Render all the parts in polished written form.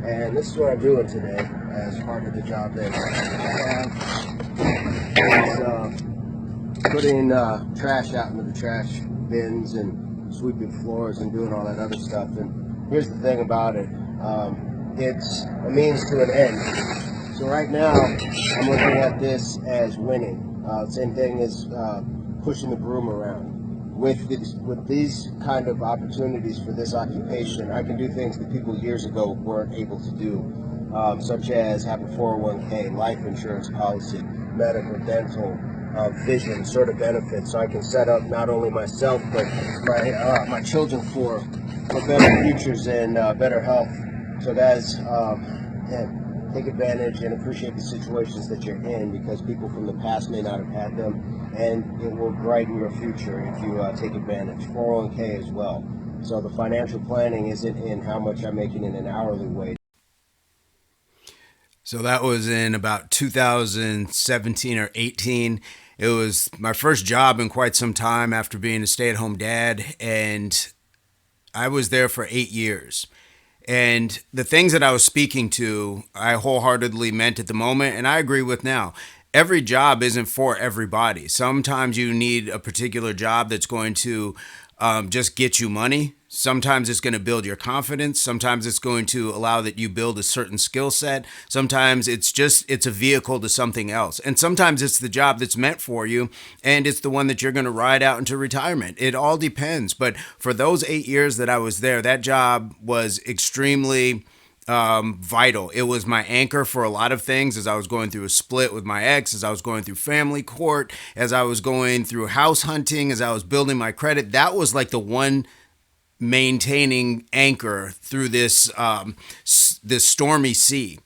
And this is what I'm doing today as part of the job that I have. Is putting trash out into the trash bins and sweeping floors and doing all that other stuff. And here's the thing about it. It's a means to an end. So right now, I'm looking at this as winning. Same thing as pushing the broom around. With these kind of opportunities for this occupation, I can do things that people years ago weren't able to do, such as have a 401k, life insurance policy, medical, dental, vision sort of benefits, so I can set up not only myself but my children for better futures and better health. So guys, yeah, take advantage and appreciate the situations that you're in, because people from the past may not have had them, and it will brighten your future if you take advantage. 401k as well. So the financial planning isn't in how much I'm making in an hourly wage. So that was in about 2017 or 18. It was my first job in quite some time after being a stay at home dad. And I was there for 8 years. And the things that I was speaking to, I wholeheartedly meant at the moment, and I agree with now. Every job isn't for everybody. Sometimes you need a particular job that's going to just get you money. Sometimes it's going to build your confidence. Sometimes it's going to allow that you build a certain skill set. Sometimes it's a vehicle to something else. And sometimes it's the job that's meant for you, and it's the one that you're going to ride out into retirement. It all depends. But for those 8 years that I was there, that job was extremely vital. It was my anchor for a lot of things, as I was going through a split with my ex, as I was going through family court, as I was going through house hunting, as I was building my credit. That was like the one maintaining anchor through this stormy sea.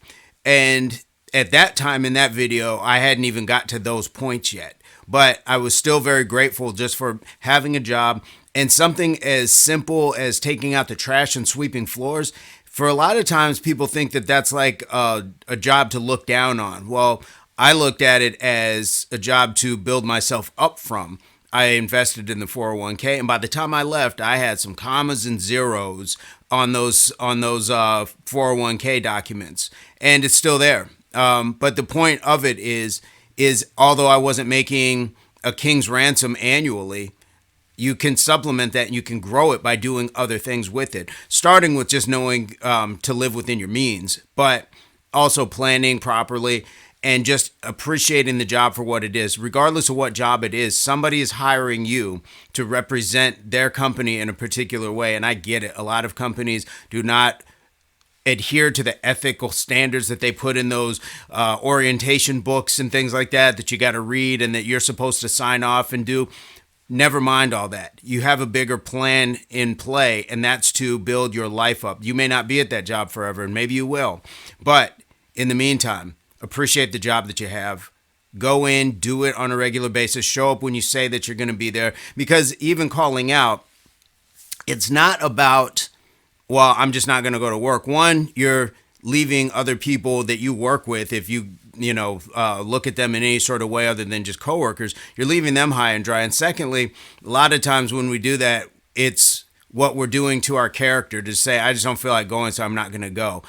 And at that time in that video, I hadn't even got to those points yet. But I was still very grateful just for having a job, and something as simple as taking out the trash and sweeping floors. For a lot of times, people think that that's like a job to look down on. Well, I looked at it as a job to build myself up from. I invested in the 401k, and by the time I left, I had some commas and zeros on those 401k documents, and it's still there. But the point of it is although I wasn't making a king's ransom annually, you can supplement that and you can grow it by doing other things with it, starting with just knowing to live within your means, but also planning properly and just appreciating the job for what it is. Regardless of what job it is, somebody is hiring you to represent their company in a particular way. And I get it. A lot of companies do not adhere to the ethical standards that they put in those orientation books and things like that you got to read and that you're supposed to sign off and do. Never mind all that. You have a bigger plan in play, and that's to build your life up. You may not be at that job forever, and maybe you will. But in the meantime, appreciate the job that you have. Go in, do it on a regular basis. Show up when you say that you're going to be there. Because even calling out, it's not about, well, I'm just not going to go to work. One, you're leaving other people that you work with, if you look at them in any sort of way other than just coworkers, you're leaving them high and dry. And secondly, a lot of times when we do that, it's what we're doing to our character to say, I just don't feel like going, so I'm not going to go.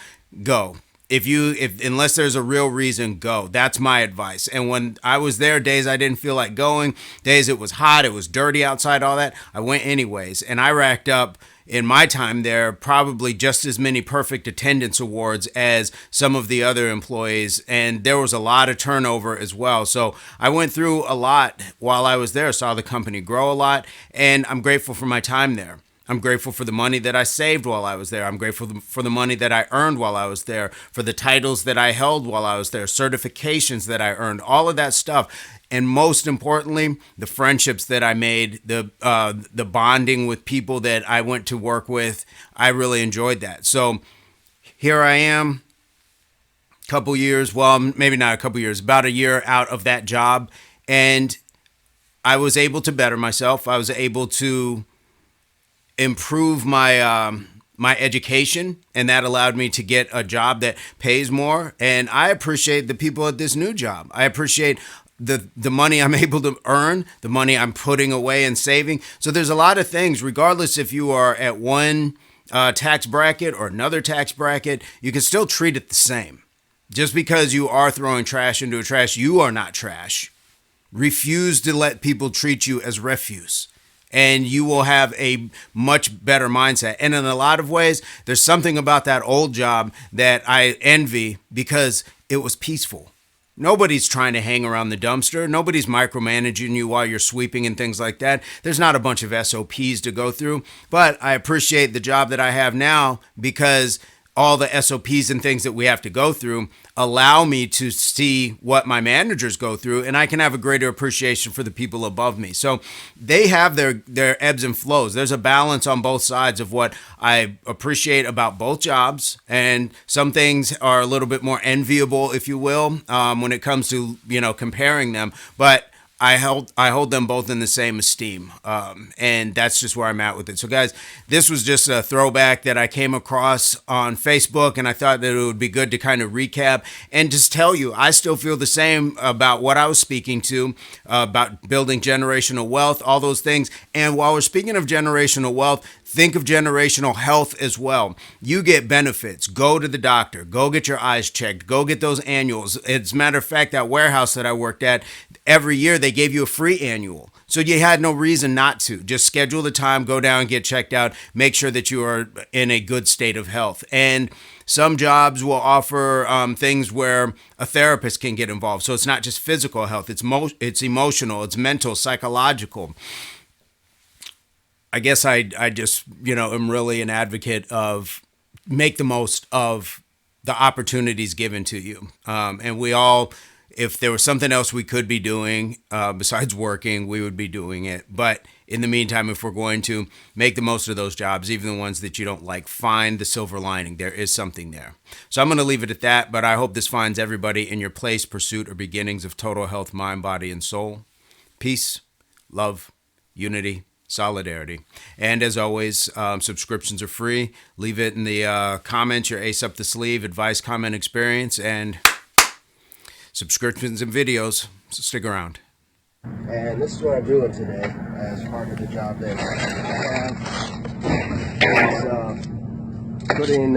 Go. If unless there's a real reason, go. That's my advice. And when I was there, days I didn't feel like going, days it was hot, it was dirty outside, all that, I went anyways. And I racked up in my time there probably just as many perfect attendance awards as some of the other employees, and there was a lot of turnover as well. So I went through a lot while I was there, saw the company grow a lot, and I'm grateful for my time there. I'm grateful for the money that I saved while I was there. I'm grateful for the money that I earned while I was there, for the titles that I held while I was there, certifications that I earned, all of that stuff. And most importantly, the friendships that I made, the bonding with people that I went to work with, I really enjoyed that. So here I am, couple years, well, maybe not a couple years, about a year out of that job, and I was able to better myself. I was able to improve my education, and that allowed me to get a job that pays more. And I appreciate the people at this new job. I appreciate the money I'm able to earn, the money I'm putting away and saving. So there's a lot of things, regardless if you are at one tax bracket or another tax bracket, you can still treat it the same. Just because you are throwing trash into a trash, you are not trash. Refuse to let people treat you as refuse, and you will have a much better mindset. And in a lot of ways, there's something about that old job that I envy because it was peaceful. Nobody's trying to hang around the dumpster. Nobody's micromanaging you while you're sweeping and things like that. There's not a bunch of SOPs to go through. But I appreciate the job that I have now because all the SOPs and things that we have to go through allow me to see what my managers go through, and I can have a greater appreciation for the people above me. So they have their ebbs and flows. There's a balance on both sides of what I appreciate about both jobs, and some things are a little bit more enviable, if you will, when it comes to comparing them. But I hold them both in the same esteem, and that's just where I'm at with it. So, guys, this was just a throwback that I came across on Facebook, and I thought that it would be good to kind of recap and just tell you I still feel the same about what I was speaking to, about building generational wealth, all those things. And while we're speaking of generational wealth, think of generational health as well. You get benefits. Go to the doctor. Go get your eyes checked. Go get those annuals. As a matter of fact, that warehouse that I worked at, every year they gave you a free annual. So you had no reason not to. Just schedule the time, go down, get checked out, make sure that you are in a good state of health. And some jobs will offer things where a therapist can get involved. So it's not just physical health, it's emotional, it's mental, psychological. I guess I just, am really an advocate of make the most of the opportunities given to you. And we all, if there was something else we could be doing besides working, we would be doing it. But in the meantime, if we're going to make the most of those jobs, even the ones that you don't like, find the silver lining. There is something there. So I'm going to leave it at that, but I hope this finds everybody in your place, pursuit, or beginnings of total health, mind, body, and soul. Peace, love, unity, solidarity. And as always, subscriptions are free. Leave it in the comments, your ace up the sleeve, advice, comment, experience, and subscriptions and videos. So stick around. And this is what I'm doing today as part of the job that I have. Is putting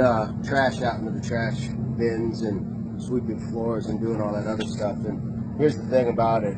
trash out into the trash bins and sweeping floors and doing all that other stuff. And here's the thing about it.